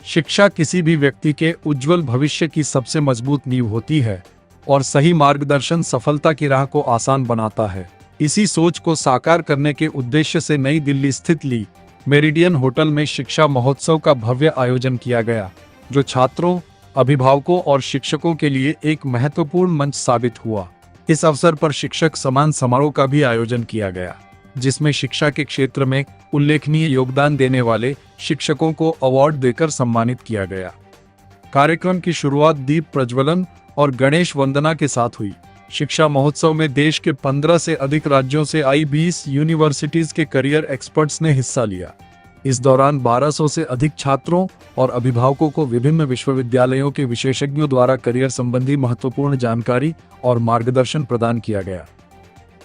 शिक्षा किसी भी व्यक्ति के उज्जवल भविष्य की सबसे मजबूत नींव होती है और सही मार्गदर्शन सफलता की राह को आसान बनाता है। इसी सोच को साकार करने के उद्देश्य से नई दिल्ली स्थित ली मेरिडियन होटल में शिक्षा महोत्सव का भव्य आयोजन किया गया, जो छात्रों, अभिभावकों और शिक्षकों के लिए एक महत्वपूर्ण मंच साबित हुआ। इस अवसर पर शिक्षक सम्मान समारोह का भी आयोजन किया गया, जिसमें शिक्षा के क्षेत्र में उल्लेखनीय योगदान देने वाले शिक्षकों को अवार्ड देकर सम्मानित किया गया। कार्यक्रम की शुरुआत दीप प्रज्वलन और गणेश वंदना के साथ हुई। शिक्षा महोत्सव में देश के 15 से अधिक राज्यों से आई 20 यूनिवर्सिटीज के करियर एक्सपर्ट्स ने हिस्सा लिया। इस दौरान 1200 से अधिक छात्रों और अभिभावकों को विभिन्न विश्वविद्यालयों के विशेषज्ञों द्वारा करियर संबंधी महत्वपूर्ण जानकारी और मार्गदर्शन प्रदान किया गया।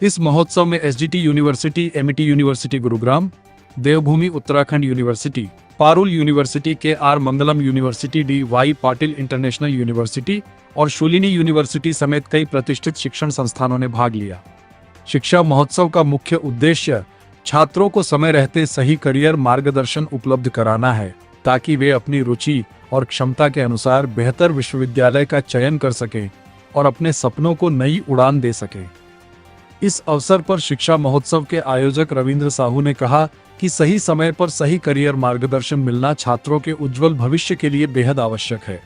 इस महोत्सव में SGT university, MET university Gurugram, Devbhoomi Uttarakhand university, Parul university, K R. Mangalam university, D Y. Patil international university और शूलिनी यूनिवर्सिटी समेत कई प्रतिष्ठित शिक्षण संस्थानों ने भाग लिया। शिक्षा महोत्सव का मुख्य उद्देश्य छात्रों को समय रहते सही करियर मार्गदर्शन उपलब्ध कराना है, ताकि वे अपनी रुचि और क्षमता के अनुसार बेहतर विश्वविद्यालय का चयन कर सकें और अपने सपनों को नई उड़ान दे सकें। इस अवसर पर शिक्षा महोत्सव के आयोजक रविंद्र साहू ने कहा कि सही समय पर सही करियर मार्गदर्शन मिलना छात्रों के उज्जवल भविष्य के लिए बेहद आवश्यक है।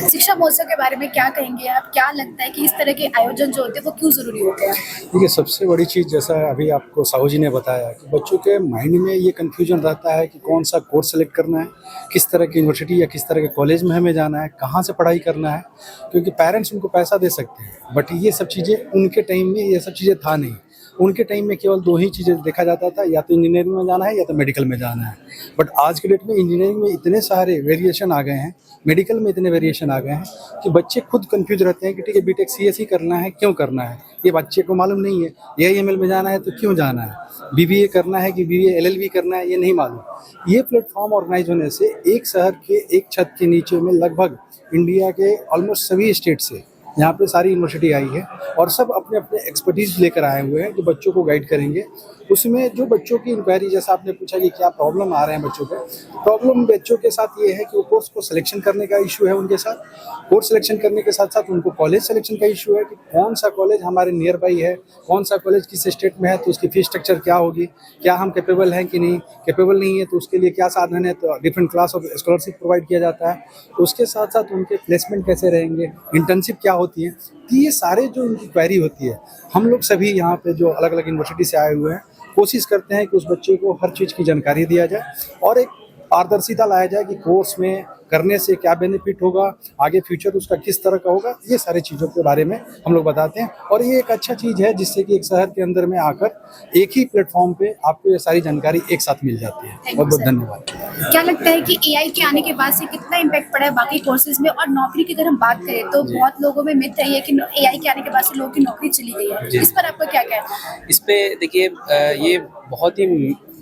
शिक्षा महोत्सव के बारे में क्या कहेंगे आप? क्या लगता है कि इस तरह के आयोजन जो होते हैं वो क्यों जरूरी होते हैं? देखिए, सबसे बड़ी चीज़ जैसा अभी आपको साहू जी ने बताया कि बच्चों के माइंड में ये कन्फ्यूजन रहता है कि कौन सा कोर्स सेलेक्ट करना है, किस तरह की यूनिवर्सिटी या किस तरह के कॉलेज में हमें जाना है, कहाँ से पढ़ाई करना है, क्योंकि पेरेंट्स उनको पैसा दे सकते हैं, बट ये सब चीज़ें उनके टाइम में ये सब चीज़ें था नहीं। उनके टाइम में केवल 2 ही चीज़ें देखा जाता था, या तो इंजीनियरिंग में जाना है या तो मेडिकल में जाना है। बट आज के डेट में इंजीनियरिंग में इतने सारे वेरिएशन आ गए हैं, मेडिकल में इतने वेरिएशन आ गए हैं कि बच्चे खुद कंफ्यूज रहते हैं कि ठीक है बीटेक सीएसई करना है, क्यों करना है, ये बच्चे को मालूम नहीं है। एआईएमएल में जाना है तो क्यों जाना है, बीबीए करना है कि बीबीए एलएलबी करना है, ये नहीं मालूम। ये प्लेटफॉर्म ऑर्गेनाइज होने से एक शहर के एक छत के नीचे में लगभग इंडिया के ऑलमोस्ट सभी स्टेट से यहाँ पे सारी यूनिवर्सिटी आई है और सब अपने अपने एक्सपर्टीज लेकर आए हुए हैं जो बच्चों को गाइड करेंगे। उसमें जो बच्चों की इंक्वायरी, जैसा आपने पूछा कि क्या प्रॉब्लम आ रहे हैं बच्चों के, प्रॉब्लम बच्चों के साथ ये है कि वो कोर्स को सिलेक्शन करने का इशू है उनके साथ। कोर्स सिलेक्शन करने के साथ साथ उनको कॉलेज सिलेक्शन का इशू है कि कौन सा कॉलेज हमारे नियर बाई है, कौन सा कॉलेज किस स्टेट में है, तो उसकी फीस स्ट्रक्चर क्या होगी, क्या हम कैपेबल हैं कि नहीं, कैपेबल नहीं है तो उसके लिए क्या साधन है, तो different class of scholarship provide किया जाता है। तो उसके साथ साथ उनके प्लेसमेंट कैसे रहेंगे, इंटर्नशिप क्या होती है, तो ये सारे जो उनकी क्वेरी होती है, हम लोग सभी यहाँ पे जो अलग अलग यूनिवर्सिटी से आए हुए हैं कोशिश करते हैं कि उस बच्चे को हर चीज़ की जानकारी दिया जाए और एक पारदर्शिता लाया जाए कि कोर्स में करने से क्या बेनिफिट होगा, आगे फ्यूचर उसका किस तरह का होगा, ये सारी चीज़ों के बारे में हम लोग बताते हैं। और ये एक अच्छा चीज़ है जिससे कि एक शहर के अंदर में आकर एक ही प्लेटफॉर्म पे आपको ये सारी जानकारी एक साथ मिल जाती है। बहुत बहुत धन्यवाद। क्या लगता है कि एआई के आने के बाद से कितना इम्पैक्ट पड़ा है बाकी कोर्सेज में? और नौकरी की अगर हम बात करें तो बहुत लोगों में मिथ है कि एआई के आने के बाद से लोगों की नौकरी चली गई है, इस पर आपका क्या कहना है? इस पे देखिए, ये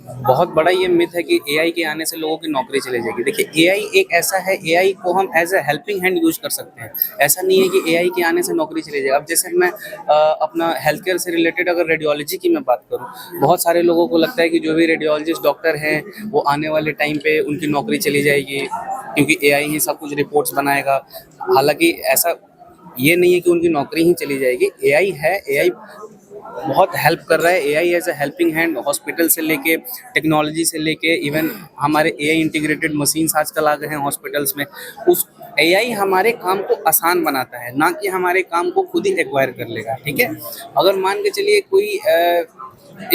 बहुत बड़ा ये मिथ है कि एआई के आने से लोगों की नौकरी चली जाएगी। देखिए, एआई एक ऐसा है, एआई को हम as a helping hand use कर सकते हैं। ऐसा नहीं है कि एआई के आने से नौकरी चली जाएगी। अब जैसे मैं अपना हेल्थ केयर से रिलेटेड अगर रेडियोलॉजी की मैं बात करूं, बहुत सारे लोगों को लगता है कि जो भी रेडियोलॉजिस्ट डॉक्टर हैं वो आने वाले टाइम पे उनकी नौकरी चली जाएगी क्योंकि एआई ही सब कुछ रिपोर्ट्स बनाएगा। हालांकि ऐसा ये नहीं है कि उनकी नौकरी ही चली जाएगी। एआई है, एआई बहुत हेल्प कर रहा है। AI as a helping hand hospital से लेके, टेक्नोलॉजी से लेके, इवन हमारे एआई इंटीग्रेटेड मशीन्स आजकल आ गए हैं हॉस्पिटल्स में। उस एआई हमारे काम को आसान बनाता है, ना कि हमारे काम को खुद ही एक्वायर कर लेगा। ठीक है, अगर मान के चलिए कोई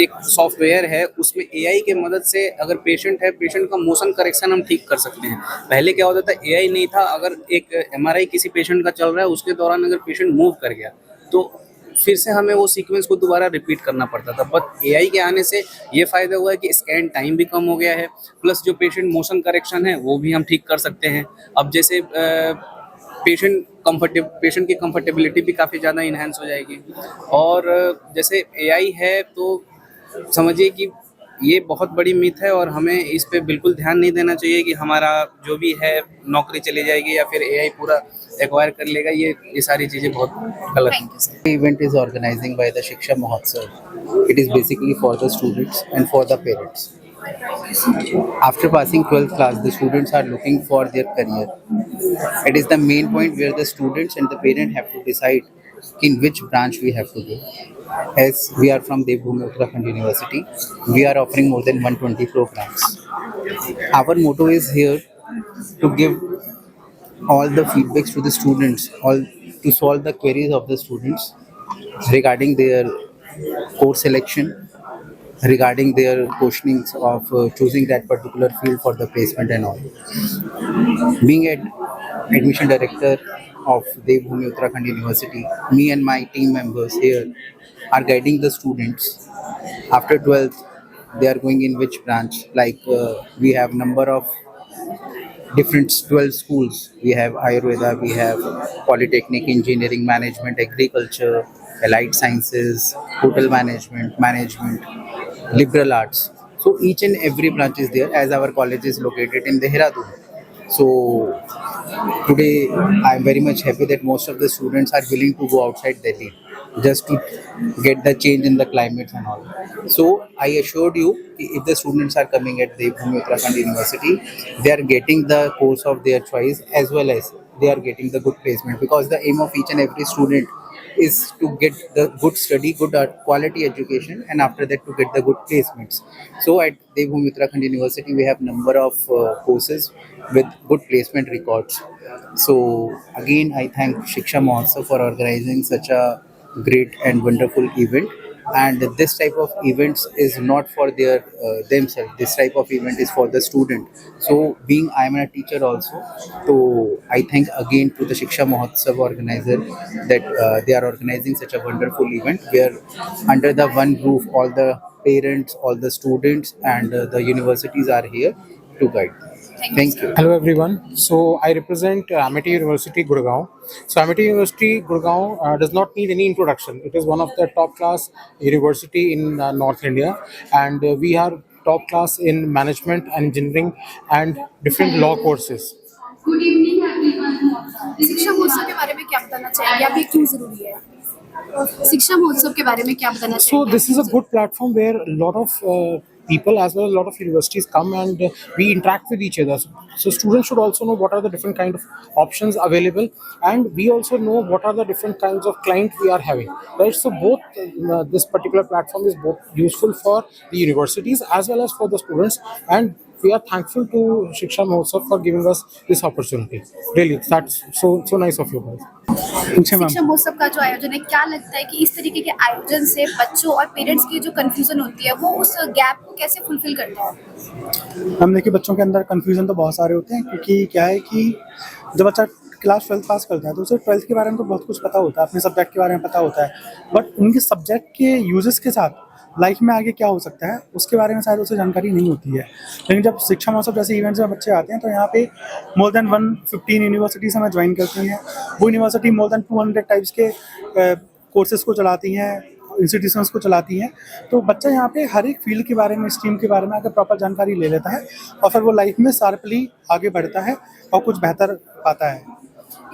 एक सॉफ्टवेयर है, उसमें एआई के मदद से अगर पेशेंट है, पेशेंट का मोशन करेक्शन हम ठीक कर सकते हैं। पहले क्या होता था, एआई नहीं था, अगर एक एमआरआई किसी पेशेंट का चल रहा है, उसके दौरान अगर पेशेंट मूव कर गया तो फिर से हमें वो सीक्वेंस को दोबारा रिपीट करना पड़ता था। बट एआई के आने से ये फ़ायदा हुआ है कि स्कैन टाइम भी कम हो गया है, प्लस जो पेशेंट मोशन करेक्शन है वो भी हम ठीक कर सकते हैं। अब जैसे पेशेंट की कंफर्टेबिलिटी भी काफ़ी ज़्यादा इन्हांस हो जाएगी। और जैसे एआई है तो समझिए कि ये बहुत बड़ी मिथ है और हमें इस पे बिल्कुल ध्यान नहीं देना चाहिए कि हमारा जो भी है नौकरी चली जाएगी या फिर एआई पूरा एक्वायर कर लेगा। ये सारी चीज़ें बहुत गलत हैं। The event is organizing by the Shiksha Mahotsav. It is basically for the students and for the parents. After passing 12th class, the students are looking for their career. It is the main point where the students and the parent have to decide in which branch we have to go. As we are from Devbhoomi Uttarakhand University, we are offering more than 120 programs. Our motto is here to give all the feedbacks to the students, all to solve the queries of the students regarding their course selection, regarding their questionings of choosing that particular field for the placement and all. Being admission director of Devbhoomi Uttarakhand University, me and my team members here are guiding the students. After 12th, they are going in which branch. Like we have number of different 12 schools. We have Ayurveda, we have Polytechnic, Engineering, Management, Agriculture, Allied Sciences, Hotel Management, Liberal Arts. So each and every branch is there as our college is located in Dehradun. So today I am very much happy that most of the students are willing to go outside Delhi just to get the change in the climate and all. So I assured you, if the students are coming at Devbhoomi Uttarakhand University, they are getting the course of their choice as well as they are getting the good placement, because the aim of each and every student is to get the good study, good quality education, and after that to get the good placements. So at Devbhoomi Uttarakhand University, we have number of courses with good placement records. So again, I thank Shiksha Mahotsav for organizing such a great and wonderful event. And this type of events is not for their themselves. This type of event is for the student. So being I am a teacher also, so I thank again to the Shiksha Mahotsav organizer that they are organizing such a wonderful event where under the one roof all the parents, all the students and the universities are here to guide. Thank you. Hello everyone. So I represent Amity University Gurgaon. So Amity University Gurgaon does not need any introduction. It is one of the top class university in North India, and we are top class in management and engineering and different law courses. Good evening everyone. शिक्षा महोत्सव के बारे में क्या बताना चाहेंगे आप, ये क्यों जरूरी है? शिक्षा महोत्सव के बारे में क्या बताना So चाहेंगे? this is a good platform where a lot of people as well as a lot of universities come and we interact with each other. So students should also know what are the different kind of options available, and we also know what are the different kinds of clients we are having. Right. So both this particular platform is both useful for the universities as well as for the students, and we are thankful to Shiksha Mahotsav for giving us this opportunity. Really, that's so nice of you guys. शिक्षा महोत्सव का जो आयोजन है, क्या लगता है कि इस तरीके के आयोजन से बच्चों और पेरेंट्स की जो कंफ्यूजन होती है वो उस गैप को कैसे फुलफिल करता है? हम देखिए बच्चों के अंदर कन्फ्यूज़न तो बहुत सारे होते हैं, क्योंकि क्या है कि जब बच्चा क्लास 12 पास करता है तो उसे 12th के बारे में तो बहुत कुछ पता होता है, अपने सब्जेक्ट के बारे में पता होता है, बट उनके सब्जेक्ट के यूजेस के साथ लाइफ में आगे क्या हो सकता है उसके बारे में शायद उसे जानकारी नहीं होती है। लेकिन जब शिक्षा महोत्सव जैसे इवेंट्स में बच्चे आते हैं तो यहाँ पे मोर देन 115 यूनिवर्सिटीज़ हमें ज्वाइन करती हैं। वो यूनिवर्सिटी मोर देन 200 टाइप्स के कोर्सेज़ को चलाती हैं, इंस्टीट्यूशंस को चलाती हैं। तो बच्चा यहाँ पे हर एक फील्ड के बारे में, स्ट्रीम के बारे में अगर प्रॉपर जानकारी ले लेता है और फिर वो लाइफ में शार्पली आगे बढ़ता है और कुछ बेहतर पाता है।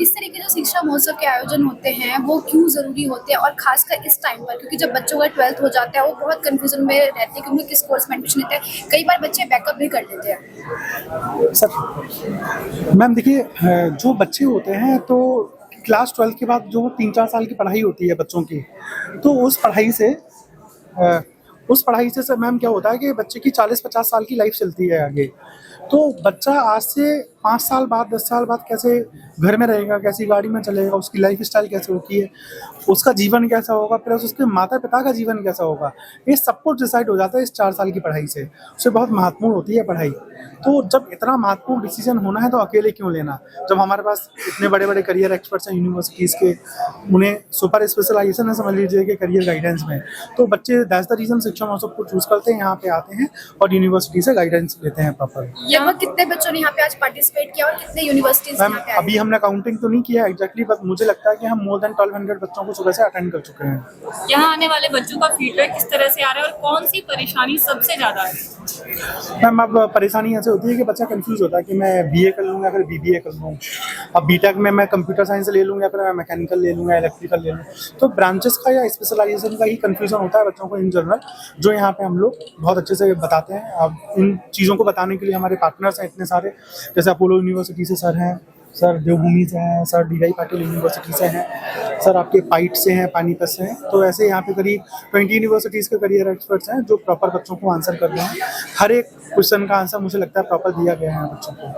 इस तरह के जो शिक्षा महोत्सव के आयोजन होते हैं वो क्यों ज़रूरी होते हैं, और खासकर इस टाइम पर, क्योंकि जब बच्चों का 12th हो जाता है वो बहुत कंफ्यूजन में रहते हैं कि उन्हें किस कोर्स में एडमिशन लेते हैं। कई बार बच्चे बैकअप भी कर लेते हैं। सर मैम देखिए, जो बच्चे होते हैं तो क्लास 12 के बाद जो 3-4 साल की पढ़ाई होती है बच्चों की, तो उस पढ़ाई से सर मैम क्या होता है कि बच्चे की 40-50 साल की लाइफ चलती है आगे। तो बच्चा आज से 5 साल बाद, 10 साल बाद कैसे घर में रहेगा, कैसी गाड़ी में चलेगा, उसकी लाइफ स्टाइल कैसे होती है, उसका जीवन कैसा होगा, प्लस उसके माता पिता का जीवन कैसा होगा, ये सब कुछ डिसाइड हो जाता है इस 4 साल की पढ़ाई से। उससे बहुत महत्वपूर्ण होती है पढ़ाई। तो जब इतना महत्वपूर्ण डिसीजन होना है तो अकेले क्यों लेना, जब हमारे पास इतने बड़े बड़े करियर एक्सपर्ट्स हैं यूनिवर्सिटीज़ के, उन्हें सुपर स्पेशलाइजेशन है समझ लीजिए कि करियर गाइडेंस में। तो बच्चे दैट्स द रीज़न शिक्षा महोत्सव को चूज़ करते हैं, यहाँ पे आते हैं और यूनिवर्सिटी से गाइडेंस लेते हैं प्रॉपर। लगभग कितने बच्चों ने यहाँ पे आज पार्टिसिपेट किया और कितने यूनिवर्सिटीज मैम अभी हमने काउंटिंग तो नहीं किया एग्जैक्टली, बट मुझे लगता है कि हम मोर देन 1200 बच्चों को सुबह से अटेंड कर चुके हैं। यहाँ आने वाले बच्चों का फीडबैक किस तरह से आ रहा है और कौन सी परेशानी सबसे ज्यादा है? मैम अब परेशानी ऐसे होती है कि बच्चा कंफ्यूज होता है कि मैं बीए कर लूँगा फिर बीबीए कर लूँ, अब बीटेक में मैं कंप्यूटर साइंस ले लूँगा फिर मैं मैकेनिकल ले लूँगा, इलेक्ट्रिकल ले लूँ। तो ब्रांचेस का या स्पेशलाइजेशन का ही कंफ्यूजन होता है बच्चों को इन जनरल। जो यहाँ पे हम लोग बहुत अच्छे से बताते हैं। अब इन चीज़ों को बताने के लिए हमारे पार्टनर्स हैं इतने सारे, जैसे अपोलो यूनिवर्सिटी से सर हैं, सर देवभूमि से हैं, सर डी.वाई. पाटिल यूनिवर्सिटी से हैं, सर आपके पाइट से हैं, पानीपत से हैं। तो ऐसे यहाँ पे करीब 20 यूनिवर्सिटीज़ के करियर एक्सपर्ट्स हैं जो प्रॉपर बच्चों को आंसर कर रहे हैं। हर एक क्वेश्चन का आंसर मुझे लगता है प्रॉपर दिया गया है बच्चों को।